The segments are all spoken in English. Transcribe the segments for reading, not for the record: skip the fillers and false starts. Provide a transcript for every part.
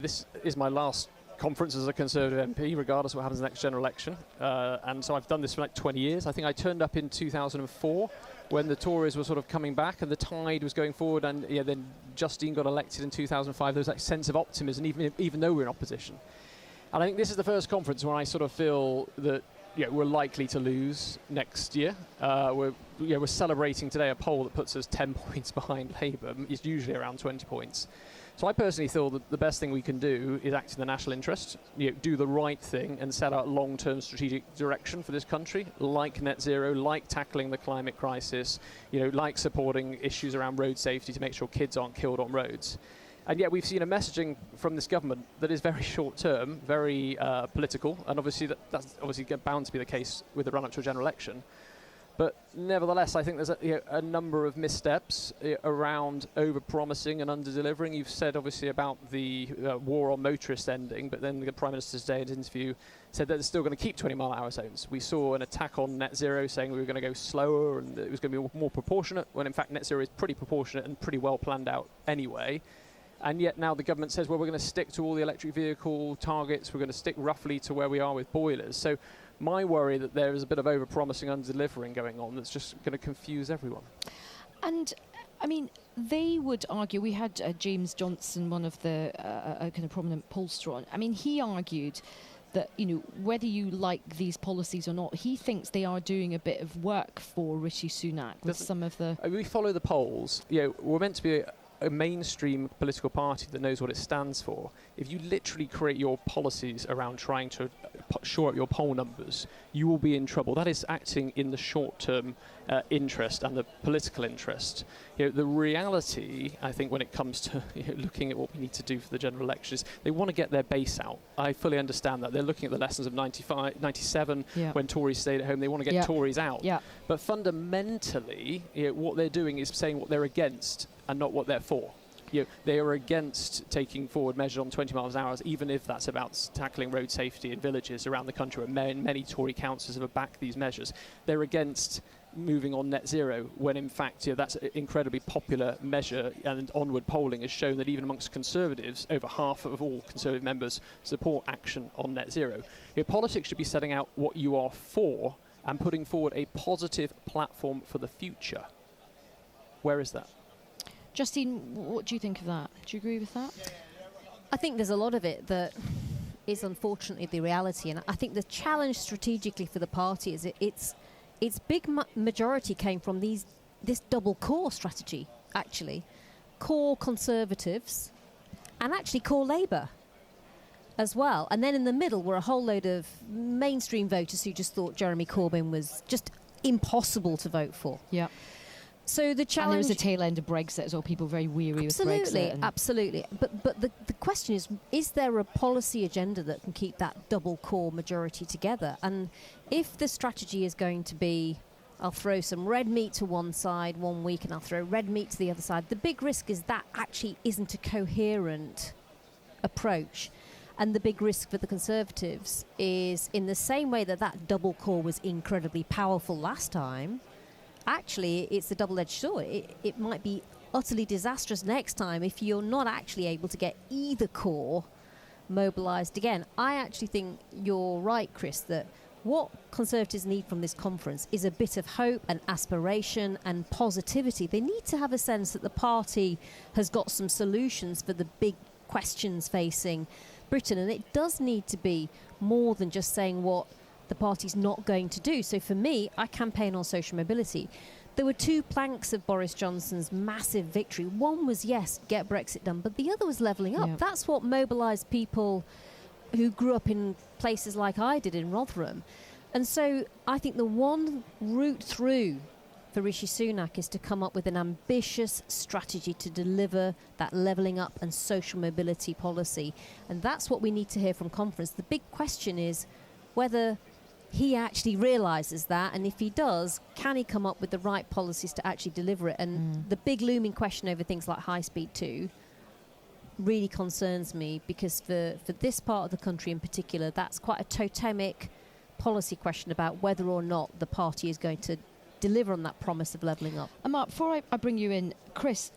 This is my last conference as a Conservative MP, regardless of what happens in the next general election. And so I've done this for like 20 years. I think I turned up in 2004 when the Tories were sort of coming back and the tide was going forward, and then Justine got elected in 2005. There was that sense of optimism, even though we're in opposition. And I think this is the first conference where I sort of feel that we're likely to lose next year. We're celebrating today a poll that puts us 10 points behind Labour. It's usually around 20 points. So I personally feel that the best thing we can do is act in the national interest, do the right thing and set out long-term strategic direction for this country, like net zero, like tackling the climate crisis, like supporting issues around road safety to make sure kids aren't killed on roads. And yet we've seen a messaging from this government that is very short-term, very political, and obviously that's obviously bound to be the case with the run-up to a general election. But nevertheless, I think there's a number of missteps around over-promising and under-delivering. You've said, obviously, about the war on motorists ending, but then the Prime Minister today in his interview said that they're still going to keep 20-mile-an-hour zones. We saw an attack on net zero saying we were going to go slower and it was going to be more proportionate, when in fact net zero is pretty proportionate and pretty well planned out anyway. And yet now the government says, well, we're going to stick to all the electric vehicle targets. We're going to stick roughly to where we are with boilers. So my worry that there is a bit of over-promising, under-delivering going on that's just going to confuse everyone. And, I mean, they would argue, we had James Johnson, one of the kind of prominent pollster on. I mean, he argued that, whether you like these policies or not, he thinks they are doing a bit of work for Rishi Sunak with some of the... We follow the polls. We're meant to be a mainstream political party that knows what it stands for. If you literally create your policies around trying to shore up your poll numbers, you will be in trouble. That is acting in the short-term interest and the political interest. The reality, I think, when it comes to looking at what we need to do for the general election is they want to get their base out. I fully understand that. They're looking at the lessons of 97 when Tories stayed at home. They want to get Tories out. But fundamentally, what they're doing is saying what they're against and not what they're for. They are against taking forward measures on 20 miles an hour, even if that's about tackling road safety in villages around the country where many Tory councillors have backed these measures. They're against moving on net zero, when in fact that's an incredibly popular measure, and onward polling has shown that even amongst Conservatives, over half of all Conservative members support action on net zero. Politics should be setting out what you are for and putting forward a positive platform for the future. Where is that? Justine, what do you think of that? Do you agree with that? I think there's a lot of it that is unfortunately the reality, and I think the challenge strategically for the party is its big majority came from this double core strategy, actually. Core Conservatives and actually core Labour as well. And then in the middle were a whole load of mainstream voters who just thought Jeremy Corbyn was just impossible to vote for. Yeah. So the challenge... And there was a tail end of Brexit as well, people very weary with Brexit. Absolutely. But the question is there a policy agenda that can keep that double core majority together? And if the strategy is going to be, I'll throw some red meat to one side one week and I'll throw red meat to the other side, the big risk is that actually isn't a coherent approach. And the big risk for the Conservatives is, in the same way that double core was incredibly powerful last time, actually, it's a double-edged sword. It might be utterly disastrous next time if you're not actually able to get either core mobilised again. I actually think you're right, Chris, that what Conservatives need from this conference is a bit of hope and aspiration and positivity. They need to have a sense that the party has got some solutions for the big questions facing Britain, and it does need to be more than just saying what the party's not going to do. So for me, I campaign on social mobility. There were two planks of Boris Johnson's massive victory. One was, yes, get Brexit done, but the other was levelling up. Yeah. That's what mobilised people who grew up in places like I did in Rotherham. And so I think the one route through for Rishi Sunak is to come up with an ambitious strategy to deliver that levelling up and social mobility policy. And that's what we need to hear from conference. The big question is whether he actually realises that, and if he does, can he come up with the right policies to actually deliver it? And the big looming question over things like High Speed 2 really concerns me, because for this part of the country in particular, that's quite a totemic policy question about whether or not the party is going to deliver on that promise of levelling up. And Mark, before I bring you in, Chris,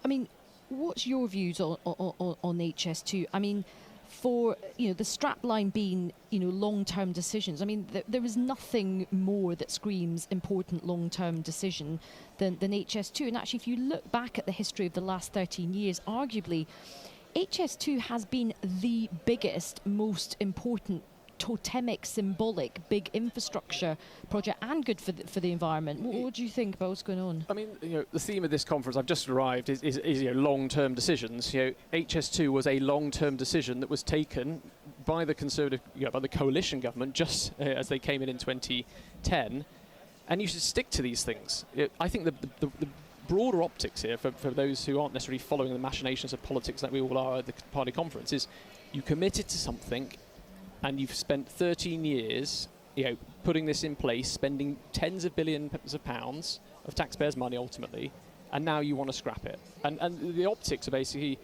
I mean, what's your views on HS2? I mean, for the strapline being long-term decisions. I mean, there is nothing more that screams important long-term decision than HS2. And actually, if you look back at the history of the last 13 years, arguably, HS2 has been the biggest, most important totemic, symbolic, big infrastructure project, and good for the environment. What do you think about what's going on? I mean, the theme of this conference I've just arrived is long-term decisions. HS2 was a long-term decision that was taken by the Conservative, by the coalition government just as they came in 2010, and you should stick to these things. I think the broader optics here for those who aren't necessarily following the machinations of politics like we all are at the party conference is you committed to something. And you've spent 13 years, putting this in place, spending tens of billions of pounds of taxpayers' money ultimately, and now you want to scrap it. And the optics are basically,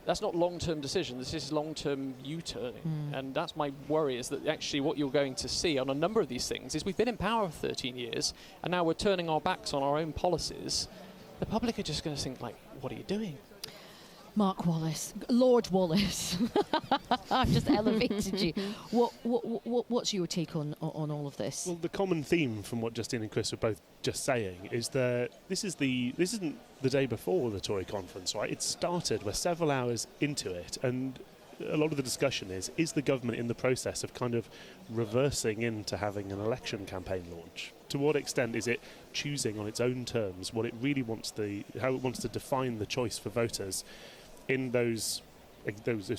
that's not long-term decision, this is long-term U-turning. And that's my worry, is that actually what you're going to see on a number of these things is we've been in power for 13 years, and now we're turning our backs on our own policies. The public are just going to think, like, what are you doing? Mark Wallace, Lord Wallace. I've just elevated you. What's your take on all of this? Well, the common theme from what Justine and Chris were both just saying is that this isn't the day before the Tory conference, right? It started, we're several hours into it, and a lot of the discussion is the government in the process of kind of reversing into having an election campaign launch? To what extent is it choosing on its own terms what it really wants how it wants to define the choice for voters in those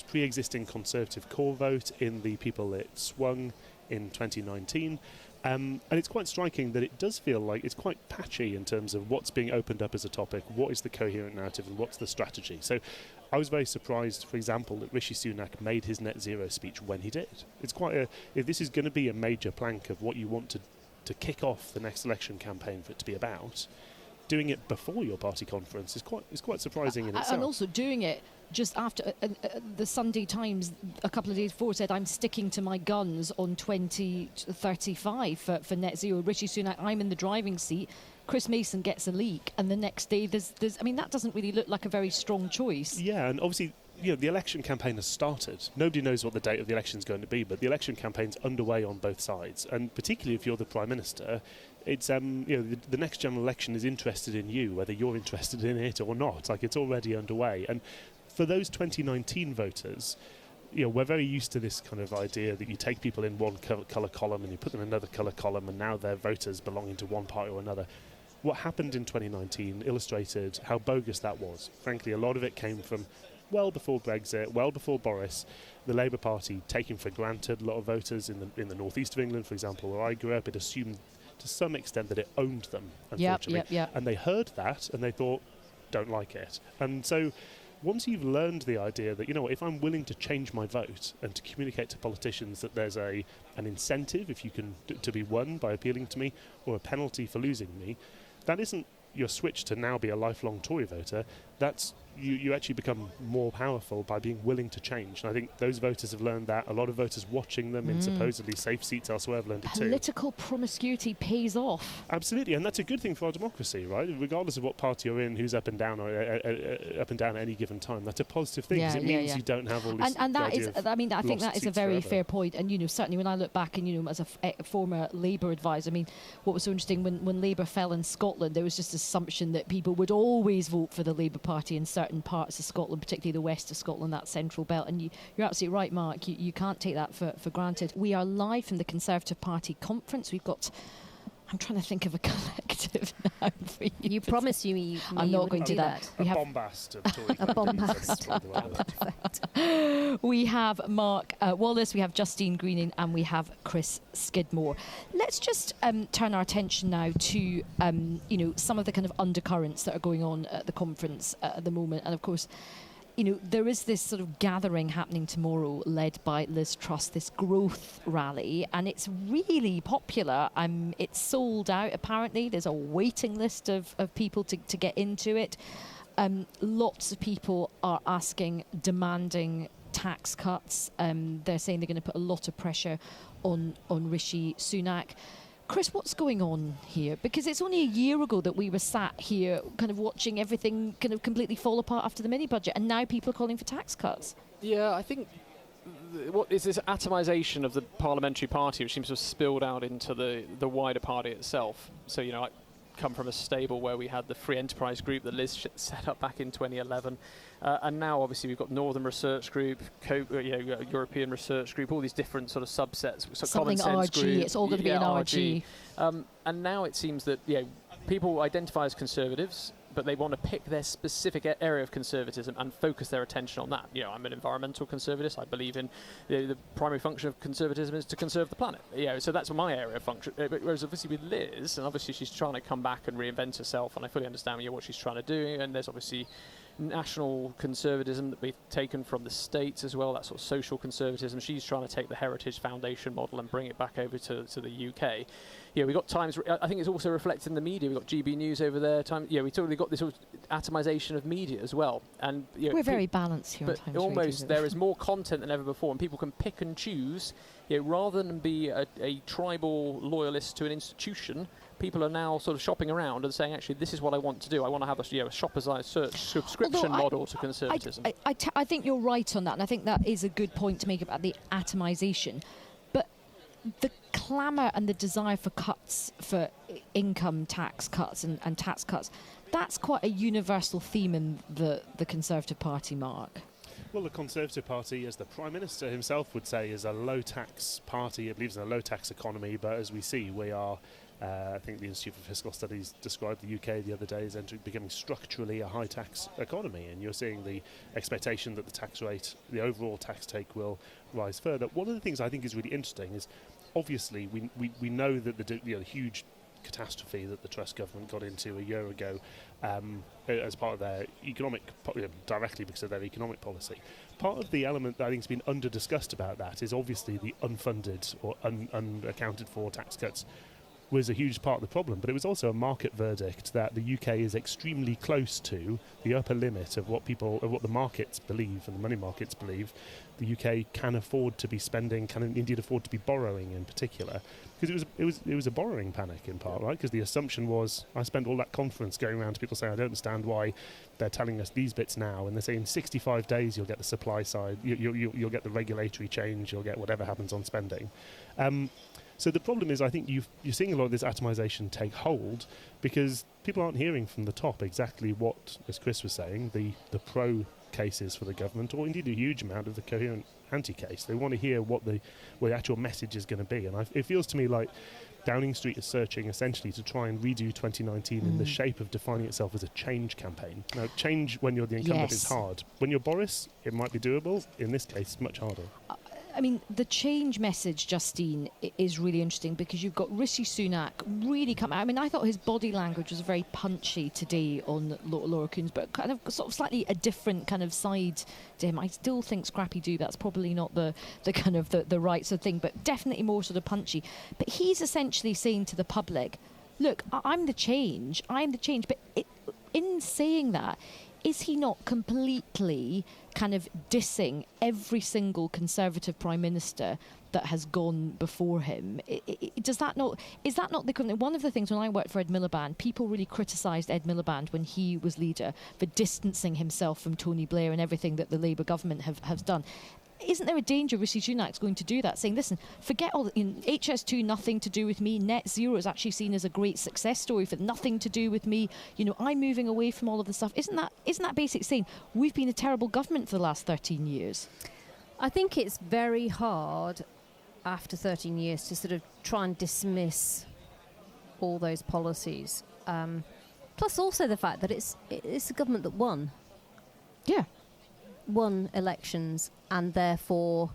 pre-existing Conservative core vote, in the people it swung in 2019. And it's quite striking that it does feel like it's quite patchy in terms of what's being opened up as a topic, what is the coherent narrative, and what's the strategy. So I was very surprised, for example, that Rishi Sunak made his net zero speech when he did. It's quite if this is going to be a major plank of what you want to kick off the next election campaign for it to be about, doing it before your party conference is quite surprising in itself. And also doing it just after the Sunday Times a couple of days before said, I'm sticking to my guns on 2035 for net zero. Rishi Sunak, I'm in the driving seat. Chris Mason gets a leak, and the next day there's I mean, that doesn't really look like a very strong choice. Yeah, and obviously, the election campaign has started. Nobody knows what the date of the election is going to be, but the election campaign's underway on both sides. And particularly if you're the Prime Minister, it's the next general election is interested in you, whether you're interested in it or not. Like, it's already underway. And for those 2019 voters, we're very used to this kind of idea that you take people in one colour column and you put them in another colour column, and now they're voters belonging to one party or another. What happened in 2019 illustrated how bogus that was. Frankly, a lot of it came from well before Brexit, well before Boris, the Labour Party taking for granted a lot of voters in the northeast of England, for example, where I grew up. It assumed to some extent that it owned them, unfortunately. Yep. And they heard that and they thought, don't like it. And so once you've learned the idea that, if I'm willing to change my vote and to communicate to politicians that there's an incentive if you can to be won by appealing to me, or a penalty for losing me, that isn't your switch to now be a lifelong Tory voter. That's you actually become more powerful by being willing to change. And I think those voters have learned that. A lot of voters watching them in supposedly safe seats elsewhere have learned it too. Political promiscuity pays off. Absolutely, and that's a good thing for our democracy, right? Regardless of what party you're in, who's up and down, or up and down at any given time, that's a positive thing, because it means you don't have all this. And that is, I mean, I think that is a very fair point. And certainly when I look back, and as a former Labour advisor, I mean, what was so interesting when Labour fell in Scotland, there was just assumption that people would always vote for the Labour Party in certain parts of Scotland, particularly the west of Scotland, that central belt. And you're absolutely right, Mark. You can't take that for granted. We are live from the Conservative Party conference. We've got, I'm trying to think of a collective now for you. You promise me I'm not going to do that. We have bombast of Tory. A bombast. We have Mark Wallace, we have Justine Greening, and we have Chris Skidmore. Let's just turn our attention now to some of the kind of undercurrents that are going on at the conference at the moment. And of course, there is this sort of gathering happening tomorrow led by Liz Truss, this growth rally, and it's really popular. It's sold out, apparently. There's a waiting list of people to get into it. Lots of people are demanding tax cuts. They're saying they're going to put a lot of pressure on Rishi Sunak. Chris, what's going on here? Because it's only a year ago that we were sat here kind of watching everything kind of completely fall apart after the mini-budget, and now people are calling for tax cuts. Yeah, I think what is this atomization of the parliamentary party, which seems to have spilled out into the wider party itself. So, you know, I come from a stable where we had the Free Enterprise Group that Liz set up back in 2011. And now, obviously, we've got Northern Research Group, European Research Group, all these different sort of subsets. Something RG, group, it's all going to be an RG. And now it seems that people identify as conservatives, but they want to pick their specific area of conservatism and focus their attention on that. You know, I'm an environmental conservativist. I believe in the primary function of conservatism is to conserve the planet. So that's my area of function. Whereas obviously with Liz, and obviously she's trying to come back and reinvent herself, and I fully understand what she's trying to do. And there's obviously national conservatism that we've taken from the States as well, that sort of social conservatism. She's trying to take the Heritage Foundation model and bring it back over to the UK. We've got times, I think it's also reflected in the media. We've got GB News over there. We totally got this sort of atomization of media as well. And we're very balanced here. But on Times almost Radio. there is more content than ever before, and people can pick and choose. Rather than be a tribal loyalist to an institution, people are now sort of shopping around and saying, actually, this is what I want to do. I want to have a shopper's eye search subscription model to conservatism. I think you're right on that, and I think that is a good point to make about the atomization. But the clamour and the desire for cuts, for income tax cuts and tax cuts, that's quite a universal theme in the Conservative Party, Mark. Well, the Conservative Party, as the Prime Minister himself would say, is a low-tax party. It believes in a low-tax economy, but as we see, we are... I think the Institute for Fiscal Studies described the UK the other day as becoming structurally a high-tax economy, and you're seeing the expectation that the tax rate, the overall tax take, will rise further. One of the things I think is really interesting is, obviously, we know that the huge catastrophe that the Truss government got into a year ago as part of their economic, directly because of their economic policy. Part of the element that I think has been under-discussed about that is obviously the unfunded or unaccounted for tax cuts was a huge part of the problem, but it was also a market verdict that the UK is extremely close to the upper limit of what the markets believe and the money markets believe the UK can afford to be spending, can indeed afford to be borrowing in particular, because it was a borrowing panic in part, right? Because the assumption was, I spent all that conference going around to people saying, I don't understand why they're telling us these bits now, and they're saying in 65 days you'll get the supply side, you'll get the regulatory change, you'll get whatever happens on spending. So the problem is, I think you're seeing a lot of this atomization take hold because people aren't hearing from the top exactly what, as Chris was saying, the pro cases for the government, or indeed a huge amount of the coherent anti-case. They want to hear what the actual message is going to be. And it feels to me like Downing Street is searching essentially to try and redo 2019 in the shape of defining itself as a change campaign. Now, change when you're the incumbent is hard. When you're Boris, it might be doable. In this case, much harder. I mean, the change message, Justine, is really interesting because you've got Rishi Sunak really come out. I mean, I thought his body language was very punchy today on Laura Coombs, but kind of sort of slightly a different kind of side to him. I still think Scrappy Doo, that's probably not the kind of the right sort of thing, but definitely more sort of punchy. But he's essentially saying to the public, look, I'm the change. But in saying that, is he not completely kind of dissing every single Conservative Prime Minister that has gone before him? Is that not the one of the things when I worked for Ed Miliband, people really criticised Ed Miliband when he was leader for distancing himself from Tony Blair and everything that the Labour government has done. Isn't there a danger Rishi Sunak's going to do that, saying, listen, forget all HS2, nothing to do with me, net zero is actually seen as a great success story for nothing to do with me, I'm moving away from all of this stuff. Isn't that basically saying we've been a terrible government for the last 13 years? I think it's very hard after 13 years to sort of try and dismiss all those policies. Plus also the fact that it's a government that won. Yeah. Won elections and therefore,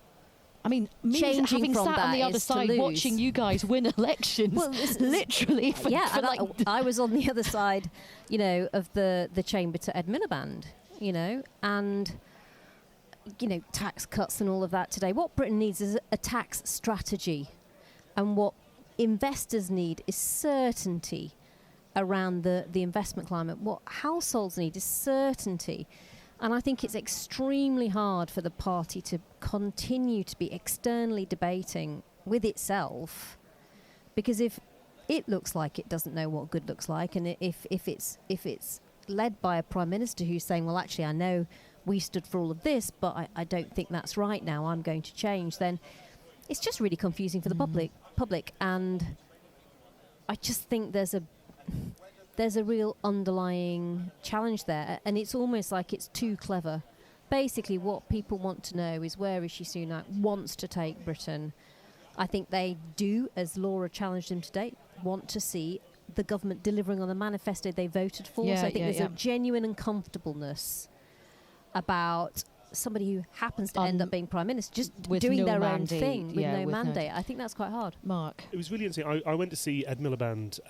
I mean, changing having from sat on that the other is to side lose. watching you guys win elections, well, literally. I was on the other side, of the chamber to Ed Miliband, and tax cuts and all of that today. What Britain needs is a tax strategy, and what investors need is certainty around the investment climate. What households need is certainty. And I think it's extremely hard for the party to continue to be externally debating with itself, because if it looks like it doesn't know what good looks like, and if it's led by a prime minister who's saying, well, actually, I know we stood for all of this, but I don't think that's right now, I'm going to change, then it's just really confusing for the public. And I just think there's a real underlying challenge there, and it's almost like it's too clever. Basically, what people want to know is where Rishi Sunak wants to take Britain. I think they do, as Laura challenged him today, want to see the government delivering on the manifesto they voted for. So I think there's a genuine uncomfortableness about somebody who happens to end up being prime minister just doing their own thing with no mandate. I think that's quite hard. Mark? It was really interesting. I went to see Ed Miliband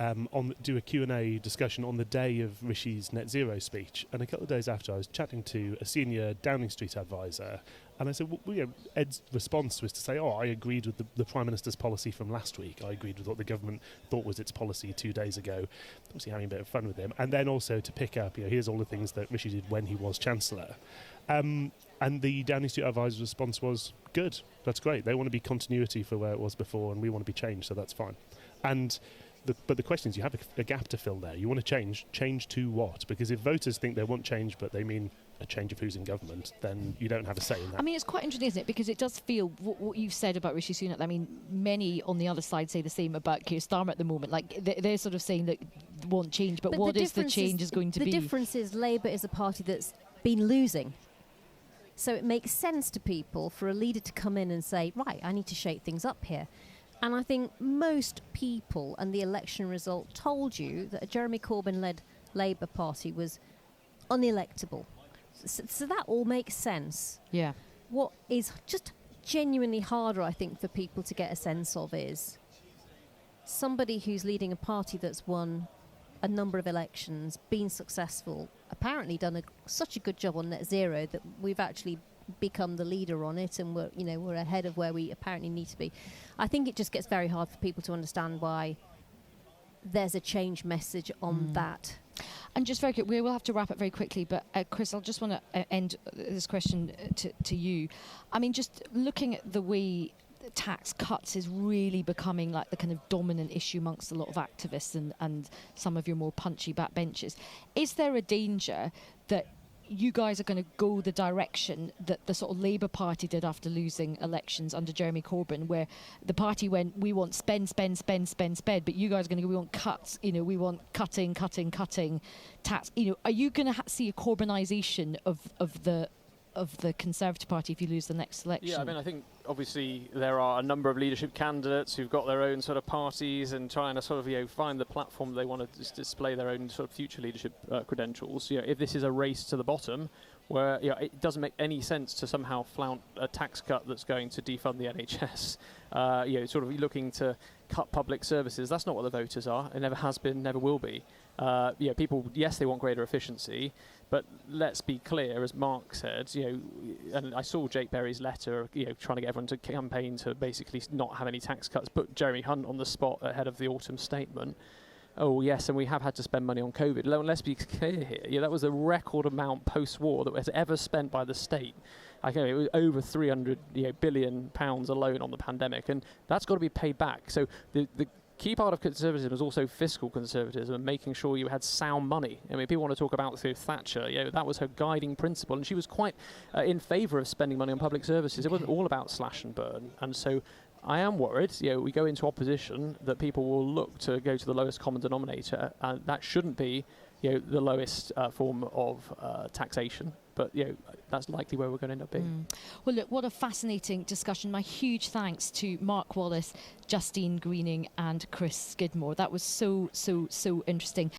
do a Q&A discussion on the day of Rishi's net zero speech, and a couple of days after I was chatting to a senior Downing Street advisor, and I said, well, Ed's response was to say, I agreed with the Prime Minister's policy from last week. I agreed with what the government thought was its policy 2 days ago. Obviously having a bit of fun with him. And then also to pick up, here's all the things that Rishi did when he was Chancellor. And the Downing Street advisor's response was, good, that's great. They want to be continuity for where it was before, and we want to be changed, so that's fine. And but the question is, you have a gap to fill there. You want to change to what? Because if voters think they want change, but they mean a change of who's in government, then you don't have a say in that. I mean, it's quite interesting, isn't it? Because it does feel, what you've said about Rishi Sunak, I mean, many on the other side say the same about Keir Starmer at the moment. Like, they're sort of saying that they want change, but what is the change is going to be? The difference is Labour is a party that's been losing. So it makes sense to people for a leader to come in and say, right, I need to shake things up here. And I think most people and the election result told you that a Jeremy Corbyn-led Labour Party was unelectable. So that all makes sense. Yeah. What is just genuinely harder, I think, for people to get a sense of is somebody who's leading a party that's won a number of elections, been successful, apparently done such a good job on net zero that we've actually become the leader on it, and we're ahead of where we apparently need to be. I think it just gets very hard for people to understand why there's a change message on that. And just very quick, we will have to wrap it very quickly, but Chris, I just want to end this question to you. I mean, just looking at the way tax cuts is really becoming like the kind of dominant issue amongst a lot of activists and some of your more punchy backbenchers. Is there a danger that you guys are going to go the direction that the sort of Labour Party did after losing elections under Jeremy Corbyn, where the party went, we want spend, but you guys are going to go, we want cuts, we want cutting tax. Are you going to see a Corbynisation of the Conservative Party if you lose the next election? Yeah, I mean, I think obviously there are a number of leadership candidates who've got their own sort of parties and trying to sort of find the platform they want to display their own sort of future leadership credentials. If this is a race to the bottom, where it doesn't make any sense to somehow flout a tax cut that's going to defund the NHS. Sort of looking to cut public services. That's not what the voters are. It never has been, never will be. People, yes, they want greater efficiency, but let's be clear, as Mark said, and I saw Jake Berry's letter, trying to get everyone to campaign to basically not have any tax cuts, put Jeremy Hunt on the spot ahead of the autumn statement. Oh, yes, and we have had to spend money on COVID. Let's be clear here. That was a record amount post-war that was ever spent by the state. It was over £300 billion alone on the pandemic, and that's got to be paid back. So the key part of conservatism is also fiscal conservatism and making sure you had sound money. I mean, people want to talk about Thatcher. That was her guiding principle, and she was quite in favour of spending money on public services. It wasn't all about slash and burn, and so I am worried, we go into opposition, that people will look to go to the lowest common denominator, and that shouldn't be, the lowest form of taxation. But, that's likely where we're going to end up being. Well, look, what a fascinating discussion. My huge thanks to Mark Wallace, Justine Greening and Chris Skidmore. That was so interesting.